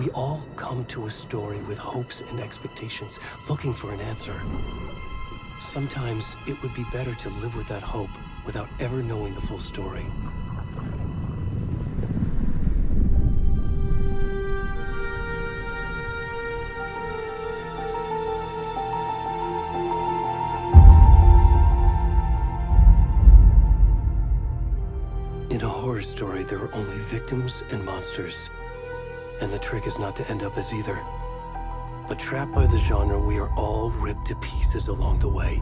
We all come to a story with hopes and expectations, looking for an answer. Sometimes it would be better to live with that hope without ever knowing the full story. In a horror story, there are only victims and monsters. And the trick is not to end up as either. But trapped by the genre, we are all ripped to pieces along the way.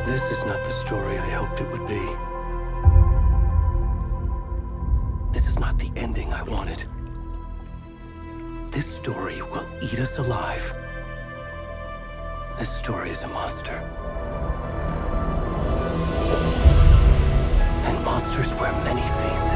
This is not the story I hoped it would be. This is not the ending I wanted. This story will eat us alive. This story is a monster. And monsters wear many faces.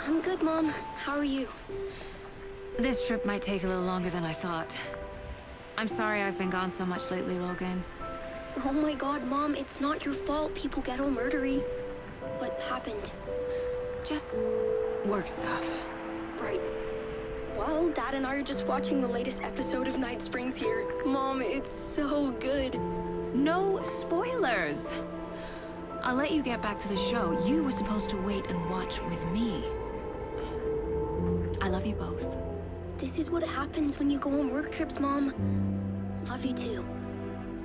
I'm good, Mom. How are you? This trip might take a little longer than I thought. I'm sorry I've been gone so much lately, Logan. Oh my god, Mom, it's not your fault people get all murdery. What happened? Just work stuff. Right. Well, Dad and I are just watching the latest episode of Night Springs here. Mom, it's so good. No spoilers! I'll let you get back to the show. You were supposed to wait and watch with me. I love you both. This is what happens when you go on work trips, Mom. Love you too.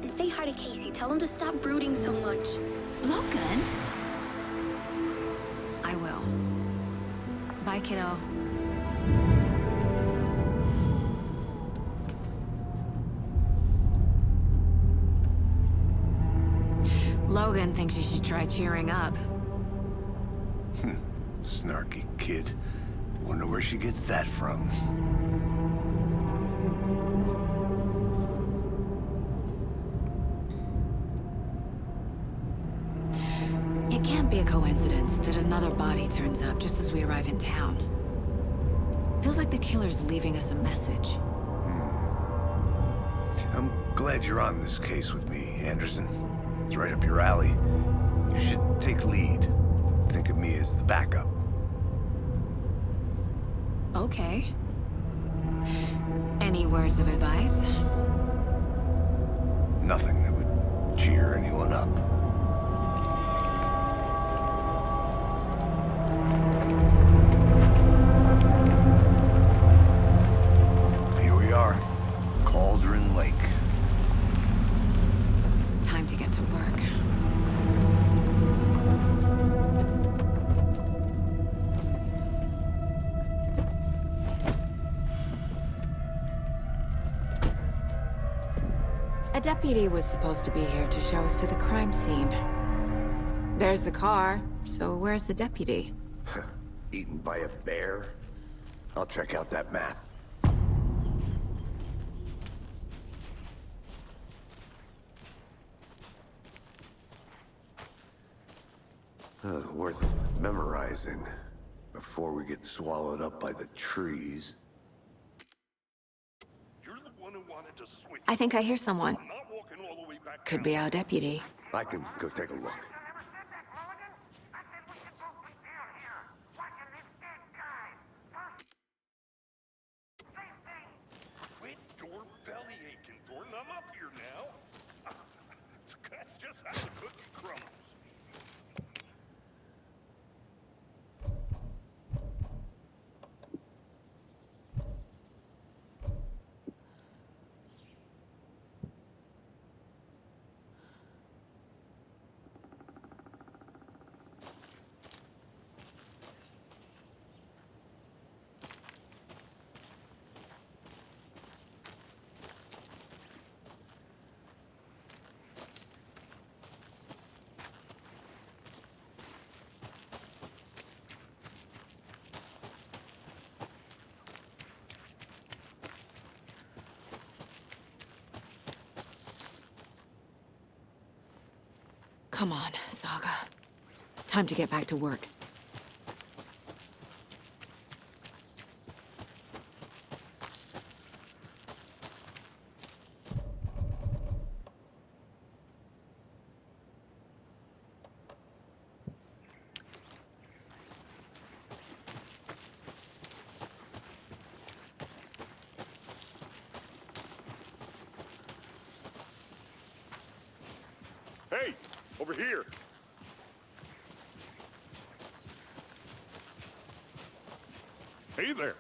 And say hi to Casey. Tell him to stop brooding so much. Logan? I will. Bye, kiddo. Logan thinks you should try cheering up. Snarky kid. Wonder where she gets that from. It can't be a coincidence that another body turns up just as we arrive in town. Feels like the killer's leaving us a message. I'm glad you're on this case with me, Anderson. It's right up your alley. You should take lead. Think of me as the backup. Okay. Any words of advice? Nothing that would cheer anyone up. Here we are. Cauldron Lake. Time to get to work. A deputy was supposed to be here to show us to the crime scene. There's the car, so where's the deputy? Eaten by a bear? I'll check out that map. Worth memorizing before we get swallowed up by the trees. You're the one who wanted to switch. I think I hear someone. I'm not walking all the way back Could down. be our deputy. I can go take a look. Quit your belly aching, Thornton. I'm up here now. That's just how the cookie crumbles. Come on, Saga. Time to get back to work. Hey, over here. Hey there.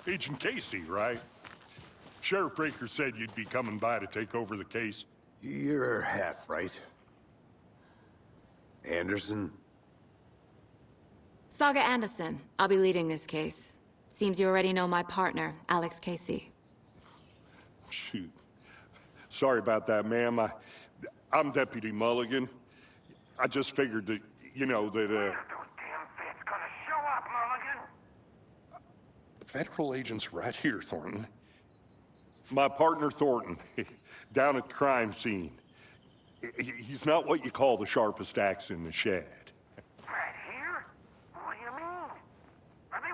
Agent Casey, right? Sheriff Breaker said you'd be coming by to take over the case. You're half right. Anderson? Saga Anderson. I'll be leading this case. Seems you already know my partner, Alex Casey. Shoot. Sorry about that, ma'am. I'm Deputy Mulligan. I just figured that, you know, that, Those damn feds gonna show up, Mulligan. federal agent's right here, Thornton. My partner, Thornton, down at the crime scene. He's not what you call the sharpest axe in the shed. Right here? What do you mean? I've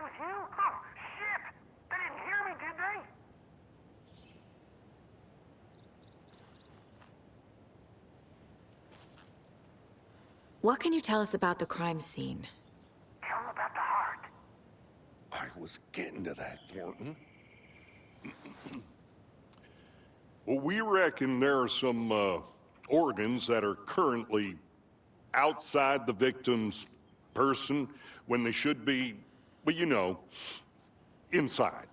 What can you tell us about the crime scene? Tell him about the heart. I was getting to that, Thornton. Well, we reckon there are some organs that are currently outside the victim's person when they should be, well, you know, inside.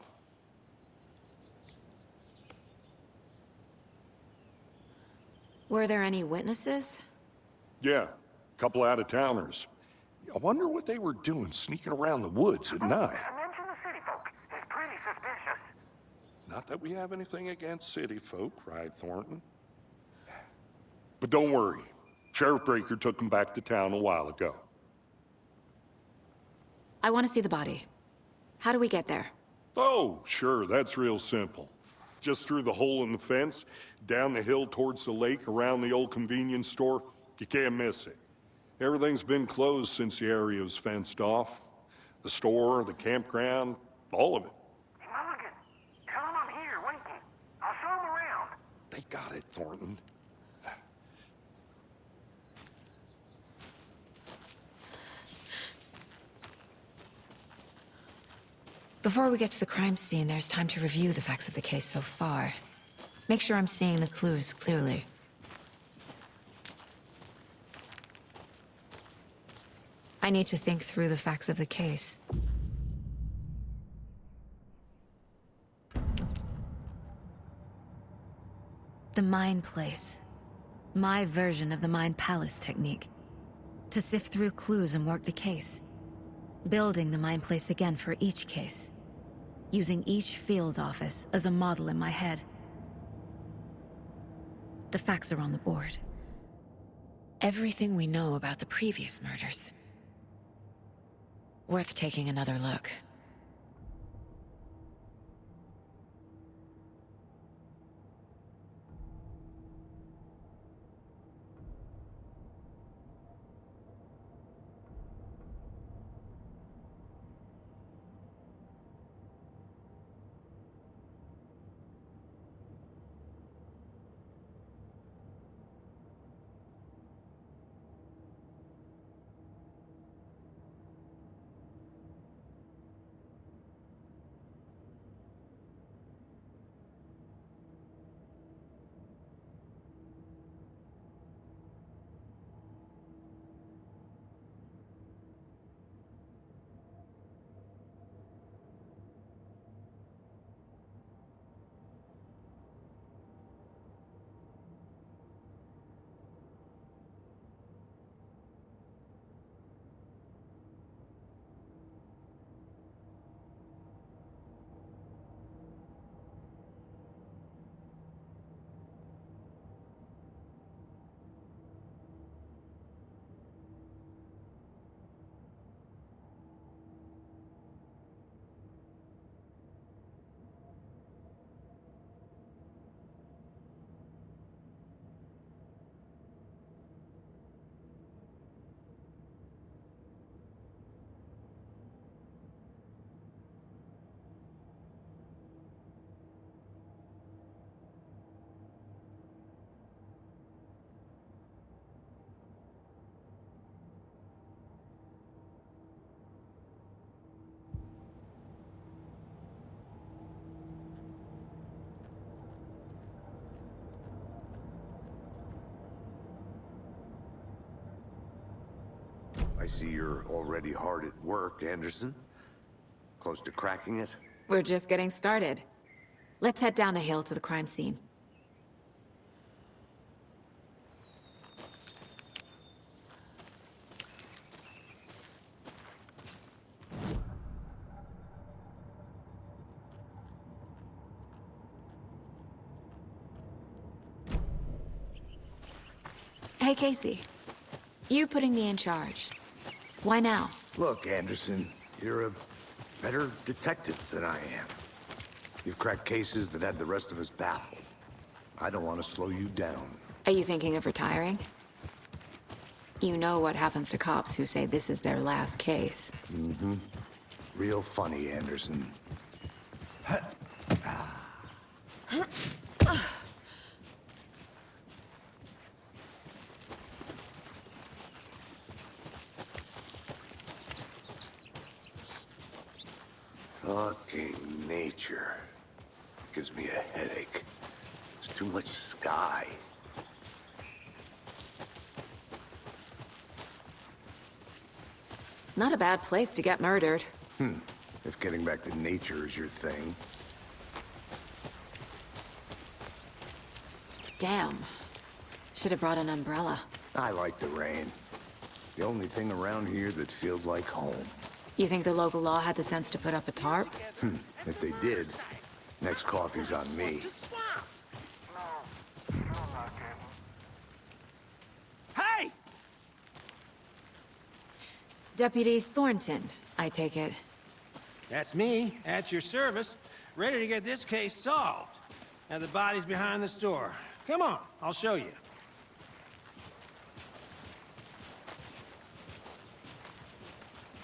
Were there any witnesses? Yeah, a couple out-of-towners. I wonder what they were doing sneaking around the woods at night. Mention the city folk. It's pretty suspicious. Not that we have anything against city folk, right, Thornton? But don't worry. Sheriff Breaker took them back to town a while ago. I want to see the body. How do we get there? Oh, sure, that's real simple. Just through the hole in the fence, down the hill towards the lake, around the old convenience store. You can't miss it. Everything's been closed since the area was fenced off. The store, the campground, all of it. Hey, Mulligan, tell him I'm here waiting. I'll show him around. They got it, Thornton. Before we get to the crime scene, there's time to review the facts of the case so far. Make sure I'm seeing the clues clearly. I need to think through the facts of the case. The Mind Place. My version of the Mind Palace technique. To sift through clues and work the case. Building the Mind Place again for each case. Using each field office as a model in my head. The facts are on the board. Everything we know about the previous murders. Worth taking another look. I see you're already hard at work, Anderson. Close to cracking it? We're just getting started. Let's head down the hill to the crime scene. Hey, Casey. You putting me in charge. Why now? Look, Anderson, you're a better detective than I am. You've cracked cases that had the rest of us baffled. I don't want to slow you down. Are you thinking of retiring? You know what happens to cops who say this is their last case. Mm-hmm. Real funny, Anderson. Fucking nature. Gives me a headache. There's too much sky. Not a bad place to get murdered. If getting back to nature is your thing. Damn. Should have brought an umbrella. I like the rain. The only thing around here that feels like home. You think the local law had the sense to put up a tarp? If they did, next coffee's on me. Hey! Deputy Thornton, I take it. That's me, at your service, ready to get this case solved. Now the body's behind the store. Come on, I'll show you.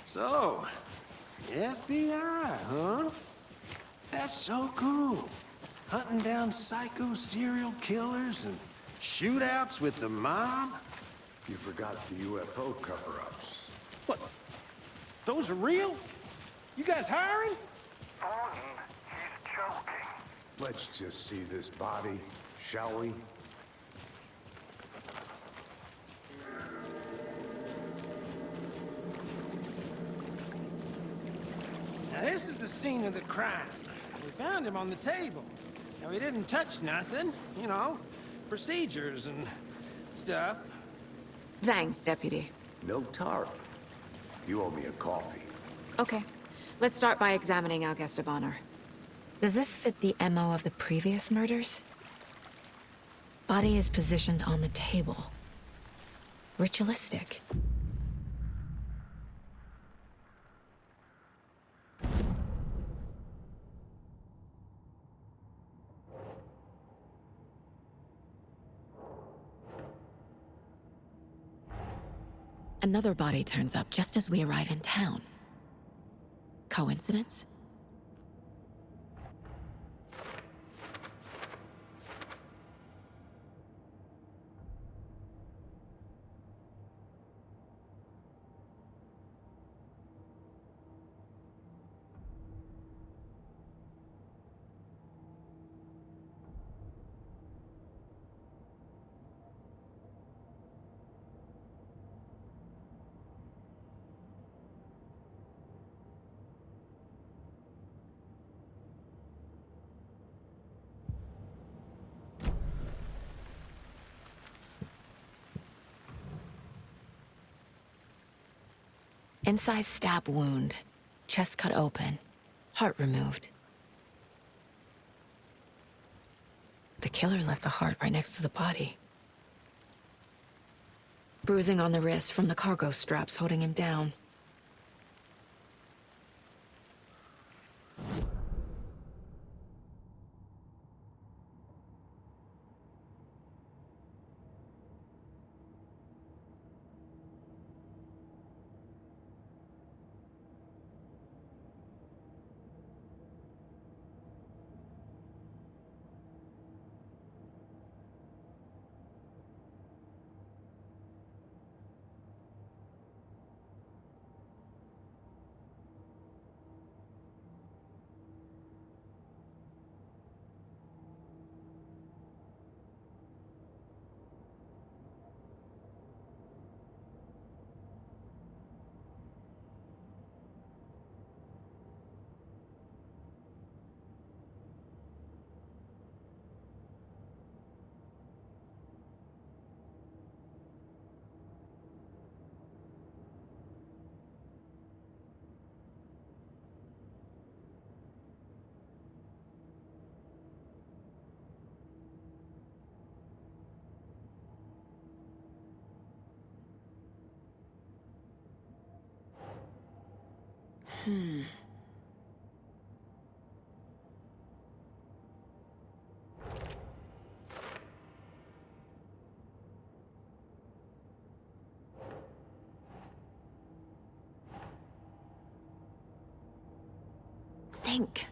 So, FBI, huh? That's so cool. Hunting down psycho serial killers and shootouts with the mob? You forgot the UFO cover-ups. What? Those are real? You guys hiring? Thornton, he's joking. Let's just see this body, shall we? Now this is the scene of the crime. We found him on the table. Now he didn't touch nothing, you know, procedures and stuff. Thanks, Deputy. No tarp. You owe me a coffee. Okay. Let's start by examining our guest of honor. Does this fit the MO of the previous murders? Body is positioned on the table. Ritualistic. Another body turns up just as we arrive in town. Coincidence? Incised stab wound. Chest cut open. Heart removed. The killer left the heart right next to the body. Bruising on the wrist from the cargo straps holding him down. Think.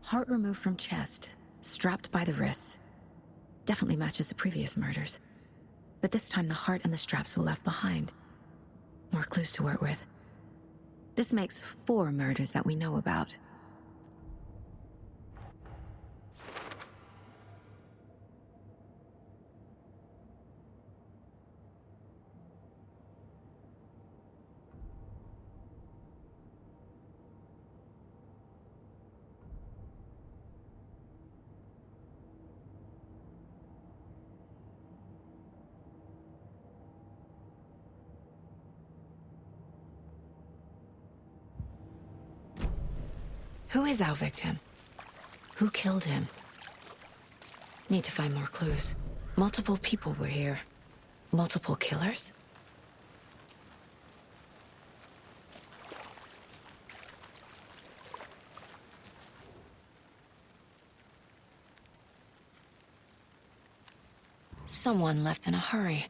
Heart removed from chest, strapped by the wrists. Definitely matches the previous murders. But this time the heart and the straps were left behind. More clues to work with. This makes 4 murders that we know about. Who is our victim? Who killed him? Need to find more clues. Multiple people were here. Multiple killers? Someone left in a hurry.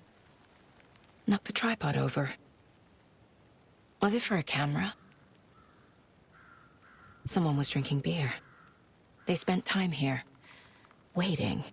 Knocked the tripod over. Was it for a camera? Someone was drinking beer. They spent time here, waiting.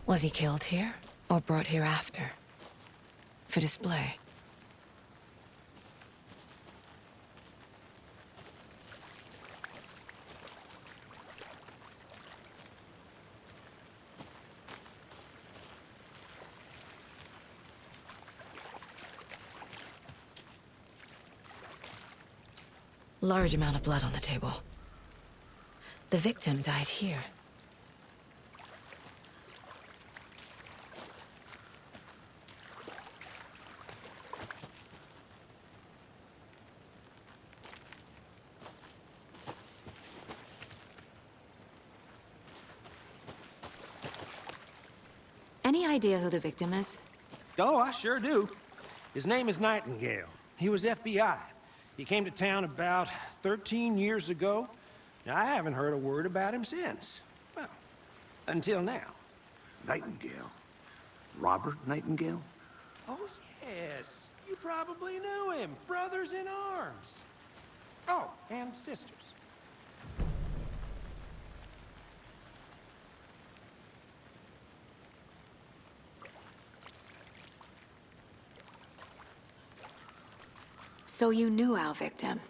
Was he killed here, or brought here after? For display? Large amount of blood on the table. The victim died here. Any idea who the victim is? Oh, I sure do. His name is Nightingale. He was FBI. He came to town about 13 years ago. Now, I haven't heard a word about him since. Well, until now. Nightingale? Robert Nightingale? Oh, yes. You probably knew him. Brothers in arms. Oh, and sisters. So you knew our victim?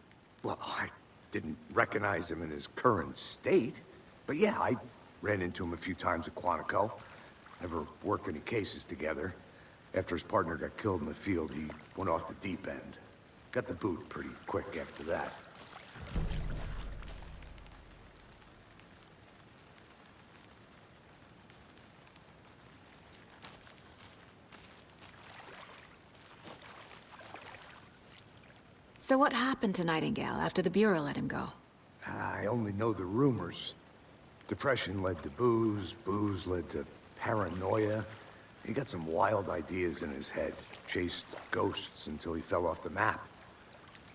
Well, I didn't recognize him in his current state. But yeah, I ran into him a few times at Quantico. Never worked any cases together. After his partner got killed in the field, he went off the deep end. Got the boot pretty quick after that. So what happened to Nightingale after the Bureau let him go? I only know the rumors. Depression led to booze, booze led to paranoia. He got some wild ideas in his head, chased ghosts until he fell off the map.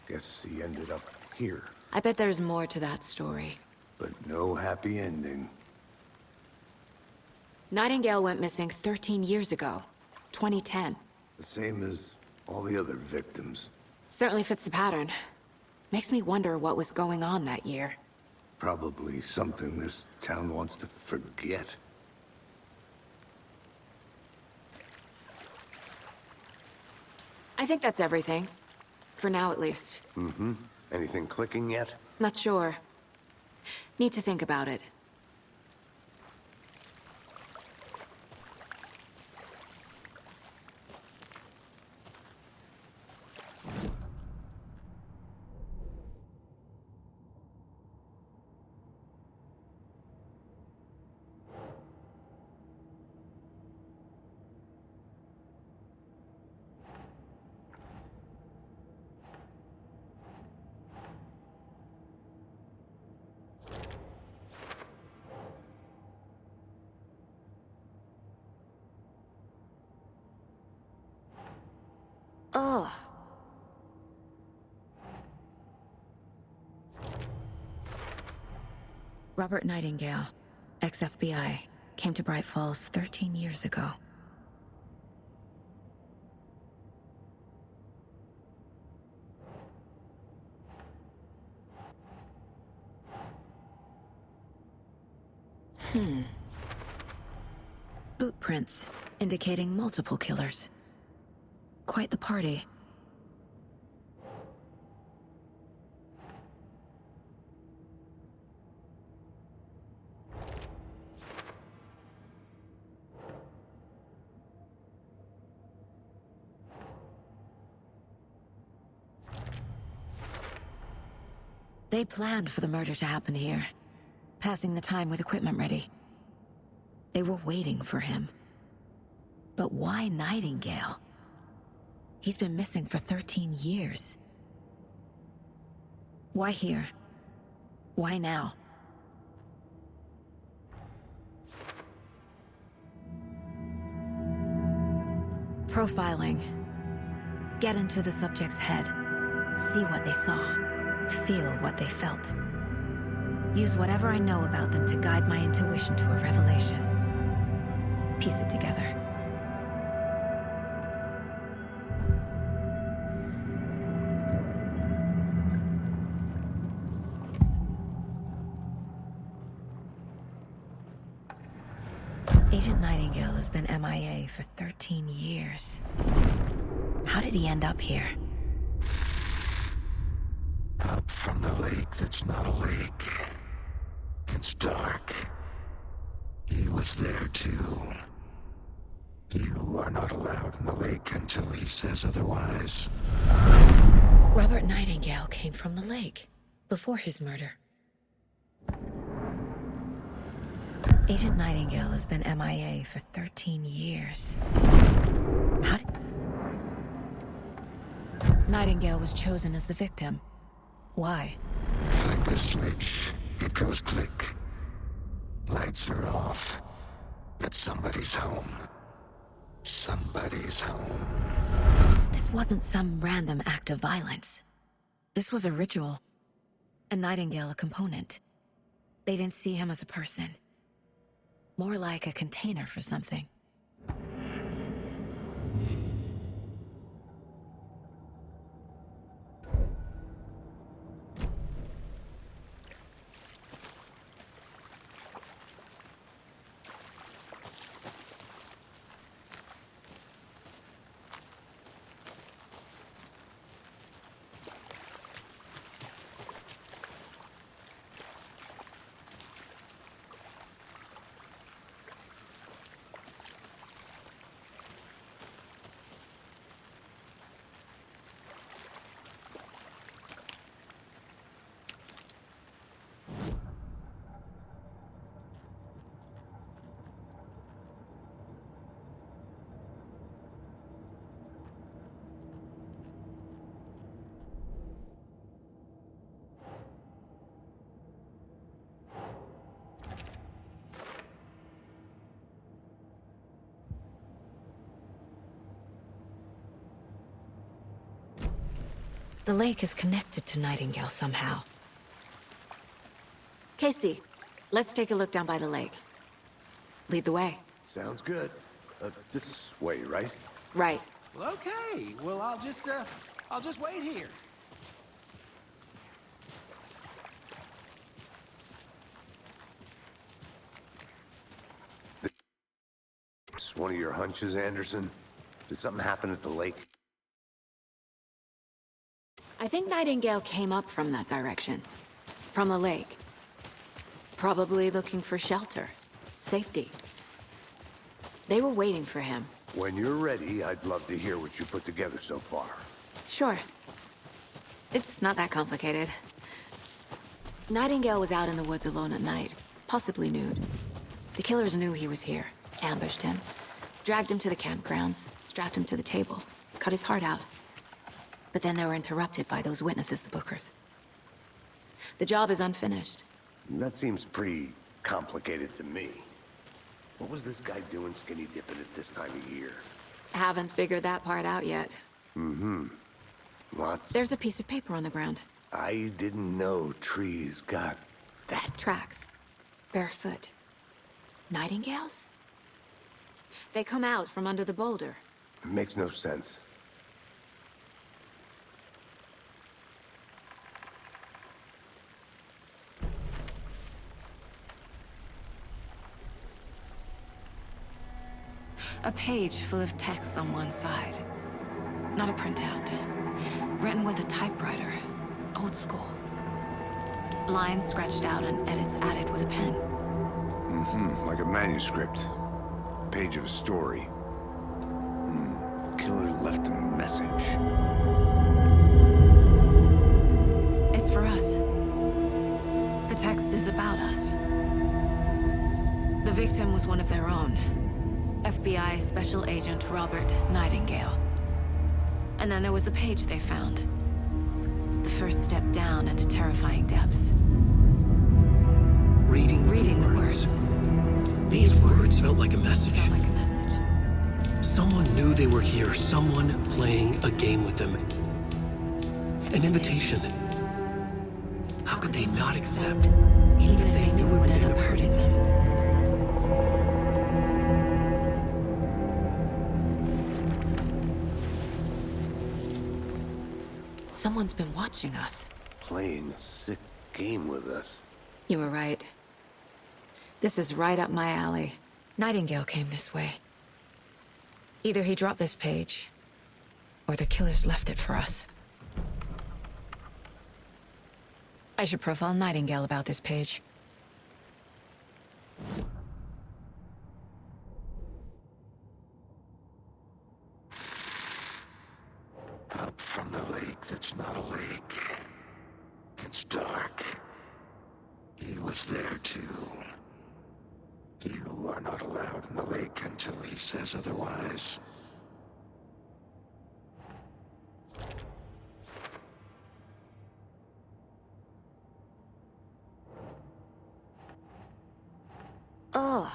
Guess he ended up here. I bet there's more to that story. But no happy ending. Nightingale went missing 13 years ago, 2010. The same as all the other victims. Certainly fits the pattern. Makes me wonder what was going on that year. Probably something this town wants to forget. I think that's everything. For now, at least. Anything clicking yet? Not sure. Need to think about it. Ugh. Robert Nightingale, ex-FBI, came to Bright Falls 13 years ago. Boot prints, indicating multiple killers. Quite the party. They planned for the murder to happen here, passing the time with equipment ready. They were waiting for him. But why Nightingale? He's been missing for 13 years. Why here? Why now? Profiling. Get into the subject's head. See what they saw. Feel what they felt. Use whatever I know about them to guide my intuition to a revelation. Piece it together. Agent Nightingale has been MIA for 13 years. How did he end up here? Up from the lake that's not a lake. It's dark. He was there too. You are not allowed in the lake until he says otherwise. Robert Nightingale came from the lake, before his murder. Agent Nightingale has been MIA for 13 years. How did... Nightingale was chosen as the victim. Why? Flick the switch. It goes click. Lights are off. But somebody's home. Somebody's home. This wasn't some random act of violence. This was a ritual. And Nightingale a component. They didn't see him as a person. More like a container for something. The lake is connected to Nightingale somehow. Casey, let's take a look down by the lake. Lead the way. Sounds good. This way, right? Right. Well, okay. Well, I'll just wait here. one of your hunches, Anderson? Did something happen at the lake? I think Nightingale came up from that direction. From the lake. Probably looking for shelter. Safety. They were waiting for him. When you're ready, I'd love to hear what you put together so far. Sure. It's not that complicated. Nightingale was out in the woods alone at night, possibly nude. The killers knew he was here, ambushed him, dragged him to the campgrounds, strapped him to the table, cut his heart out. But then they were interrupted by those witnesses, the Bookers. The job is unfinished. That seems pretty complicated to me. What was this guy doing skinny dipping at this time of year? Haven't figured that part out yet. Lots. There's a piece of paper on the ground. I didn't know trees got that. Tracks. Barefoot. Nightingales? They come out from under the boulder. It makes no sense. A page full of text on one side. Not a printout. Written with a typewriter. Old school. Lines scratched out and edits added with a pen. Like a manuscript. Page of a story. Killer left a message. It's for us. The text is about us. The victim was one of their own. FBI Special Agent Robert Nightingale. And then there was the page they found. The first step down into terrifying depths. Reading the words. These words felt like a message. Felt like a message. Someone knew they were here, someone playing a game with them. An invitation. How could they not accept, Even if they knew it would end up hurting them. Someone's been watching us. Playing a sick game with us. You were right. This is right up my alley. Nightingale came this way. Either he dropped this page, or the killers left it for us. I should profile Nightingale about this page. Up from the lake that's not a lake. It's dark. He was there too. You are not allowed in the lake until he says otherwise. Ugh.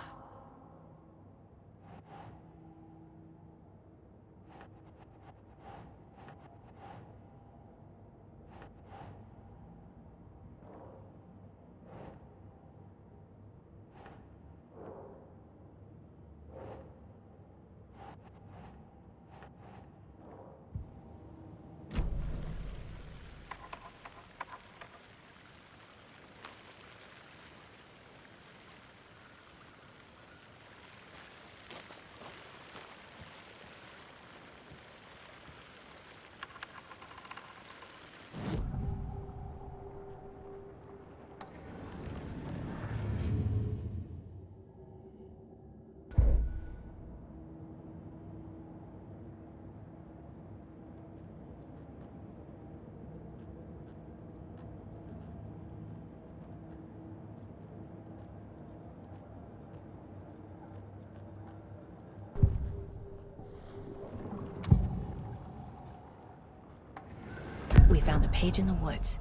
We found a page in the woods.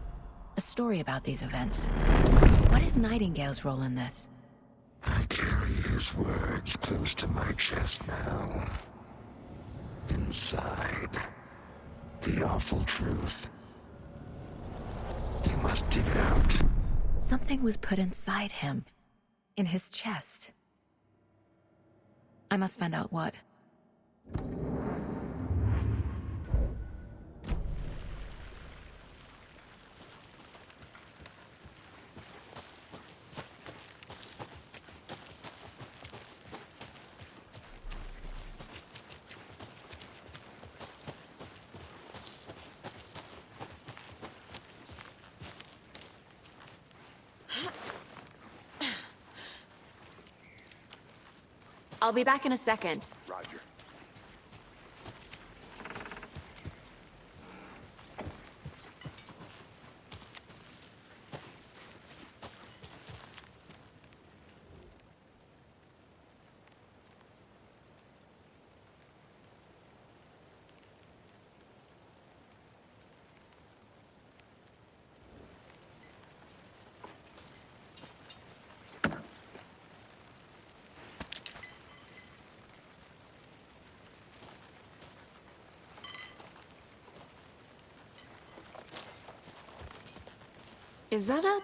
A story about these events. What is Nightingale's role in this? I carry his words close to my chest now. Inside, the awful truth. You must dig it out. Something was put inside him. In his chest. I must find out what. I'll be back in a second. Roger. Is that a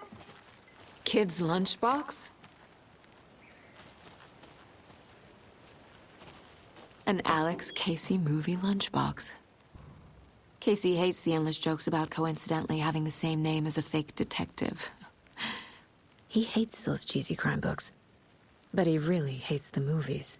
kid's lunchbox? An Alex Casey movie lunchbox. Casey hates the endless jokes about coincidentally having the same name as a fake detective. He hates those cheesy crime books, but he really hates the movies.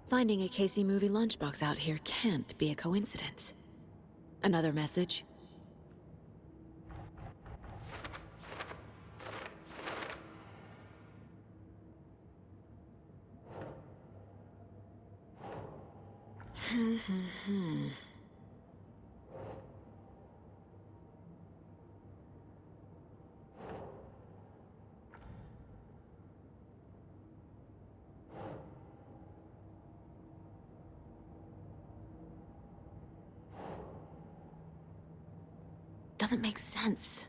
Finding a Casey movie lunchbox out here can't be a coincidence. Another message? Doesn't make sense.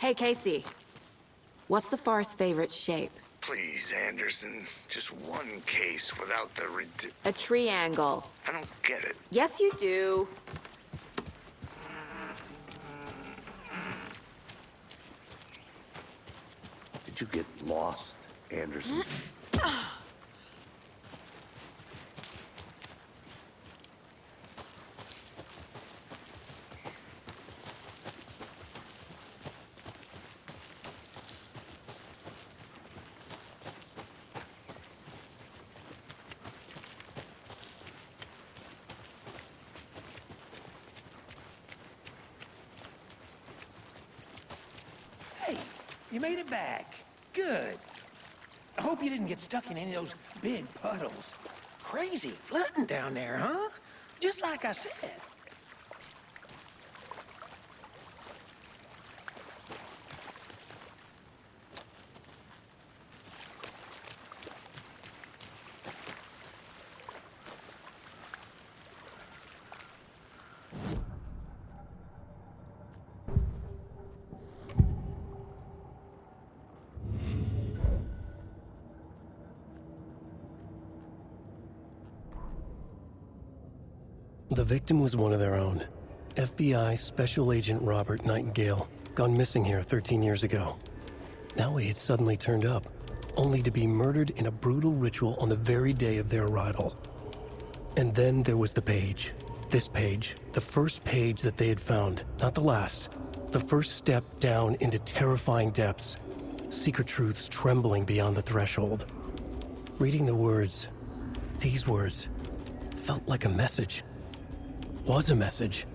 Hey, Casey. What's the far's favorite shape? Please, Anderson. Just one case without the A triangle. I don't get it. Yes, you do. Did you get lost, Anderson? Hey, you made it back. Good. I hope you didn't get stuck in any of those big puddles. Crazy flooding down there, huh? Just like I said. The victim was one of their own. FBI Special Agent Robert Nightingale, gone missing here 13 years ago. Now he had suddenly turned up, only to be murdered in a brutal ritual on the very day of their arrival. And then there was the page. This page, the first page that they had found, not the last. The first step down into terrifying depths. Secret truths trembling beyond the threshold. Reading the words, these words, felt like a message. Was a message.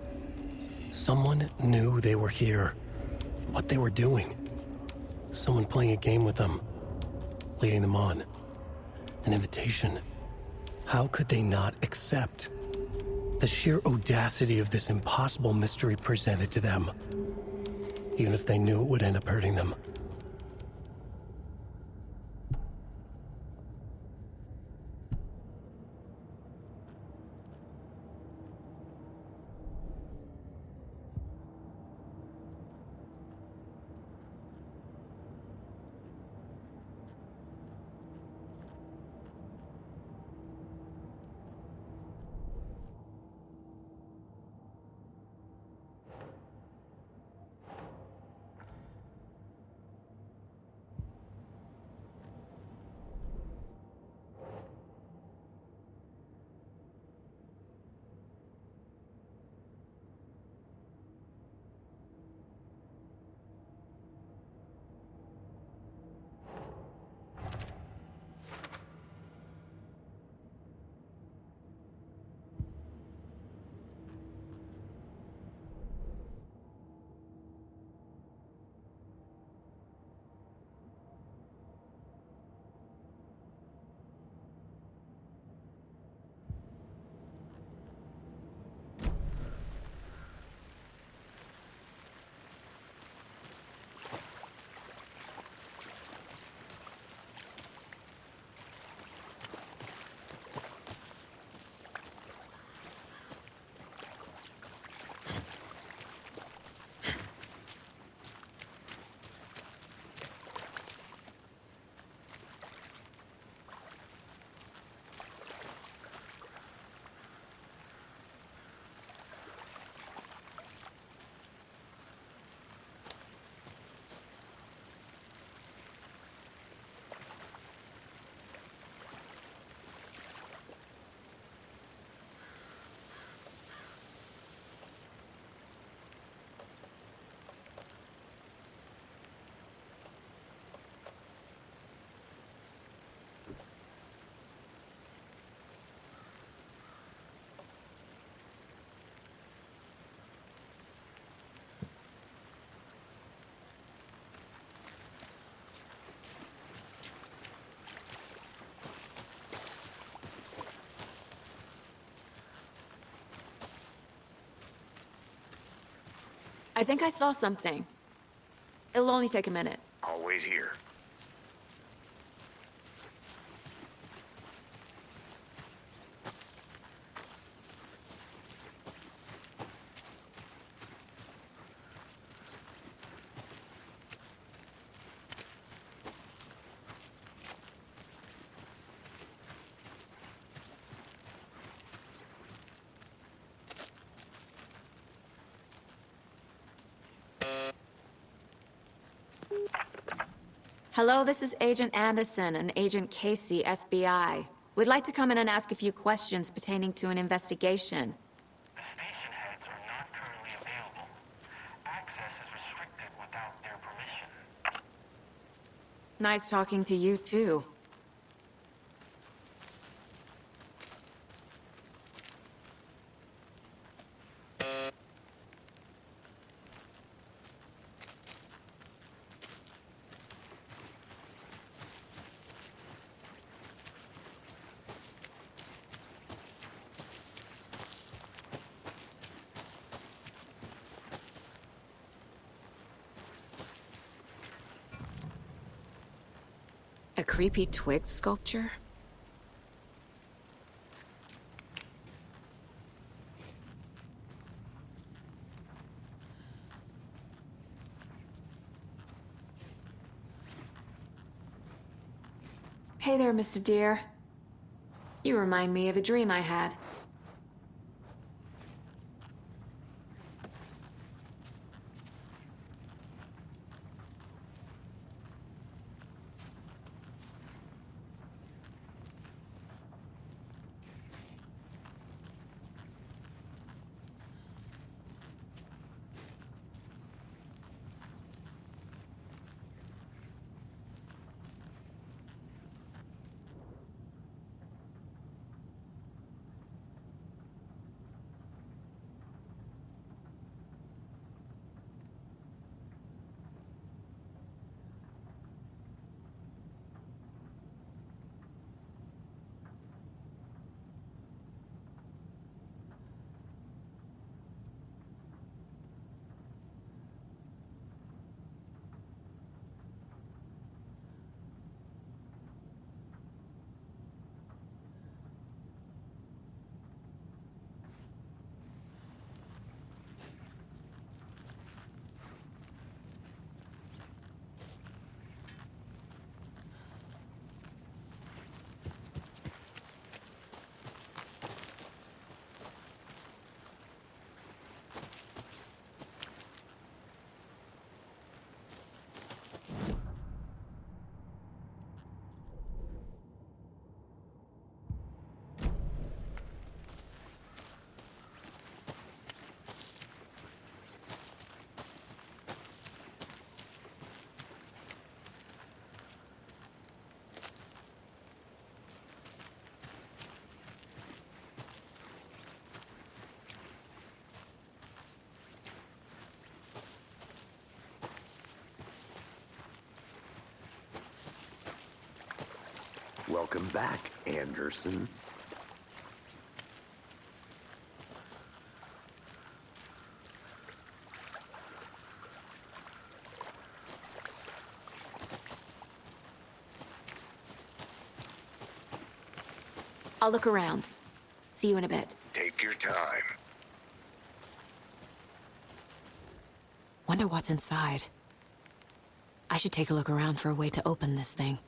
Someone knew they were here, what they were doing. Someone playing a game with them, leading them on. An invitation. How could they not accept? The sheer audacity of this impossible mystery presented to them, even if they knew it would end up hurting them. I think I saw something. It'll only take a minute. I'll wait here. Hello, this is Agent Anderson and Agent Casey, FBI. We'd like to come in and ask a few questions pertaining to an investigation. The station heads are not currently available. Access is restricted without their permission. Nice talking to you, too. A creepy twig sculpture? Hey there, Mr. Deer. You remind me of a dream I had. Welcome back, Anderson. I'll look around. See you in a bit. Take your time. Wonder what's inside. I should take a look around for a way to open this thing.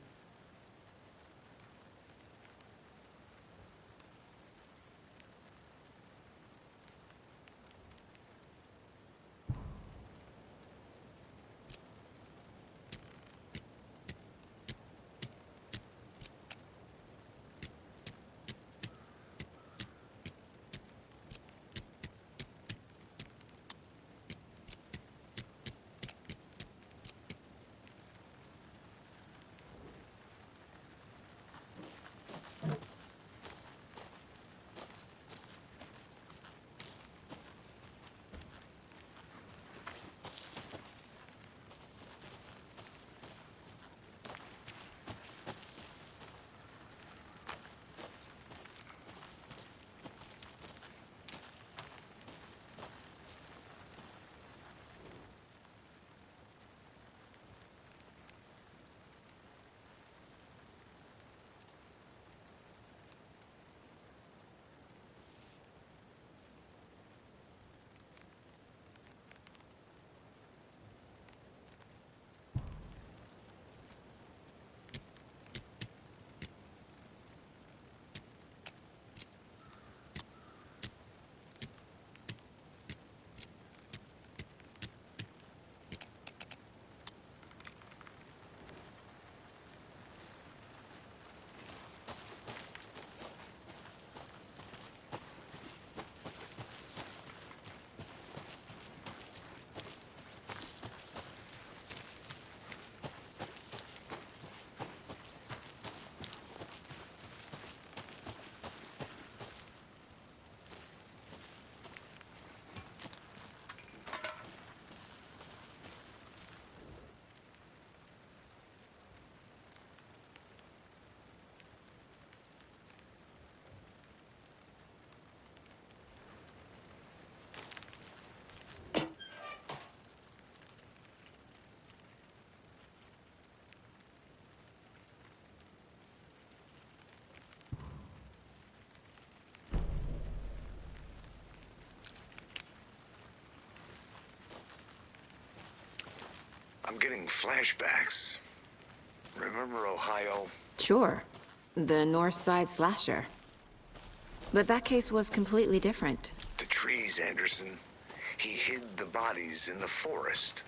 flashbacks. Remember Ohio? Sure. The North Side slasher. But that case was completely different. The trees, Anderson. He hid the bodies in the forest.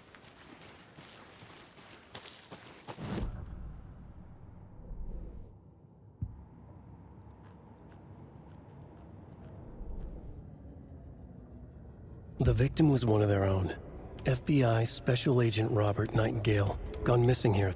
The victim was one of their own. FBI Special Agent Robert Nightingale, gone missing here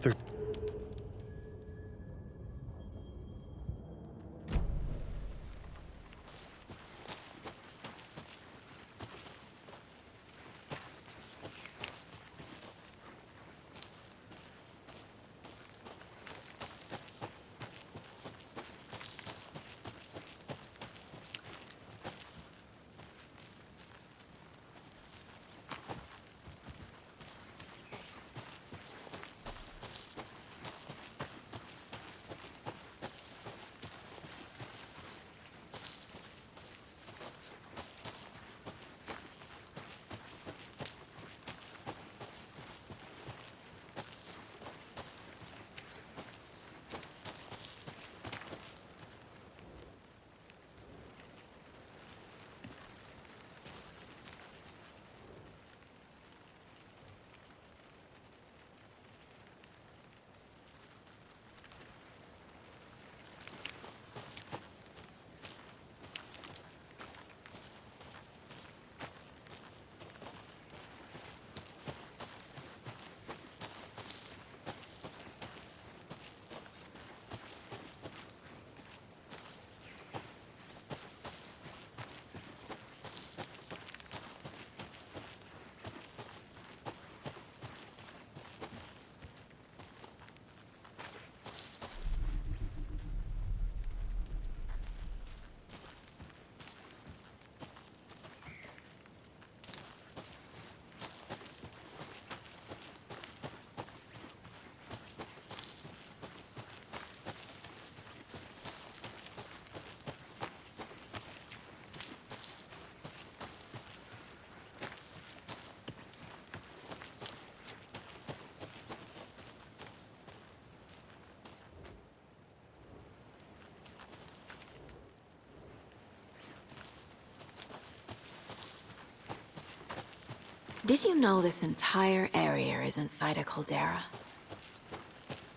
Did you know this entire area is inside a caldera?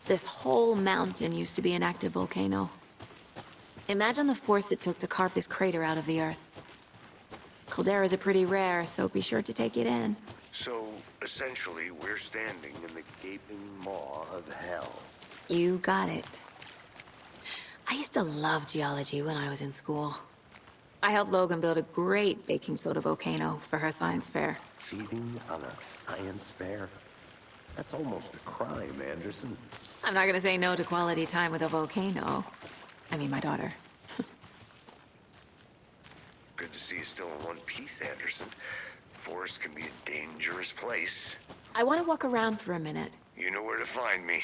This whole mountain used to be an active volcano. Imagine the force it took to carve this crater out of the earth. Calderas are pretty rare, so be sure to take it in. So, essentially, we're standing in the gaping maw of hell. You got it. I used to love geology when I was in school. I helped Logan build a great baking soda volcano for her science fair. Cheating on a science fair? That's almost a crime, Anderson. I'm not gonna say no to quality time with a volcano. I mean, my daughter. Good to see you still in one piece, Anderson. Forest can be a dangerous place. I want to walk around for a minute. You know where to find me.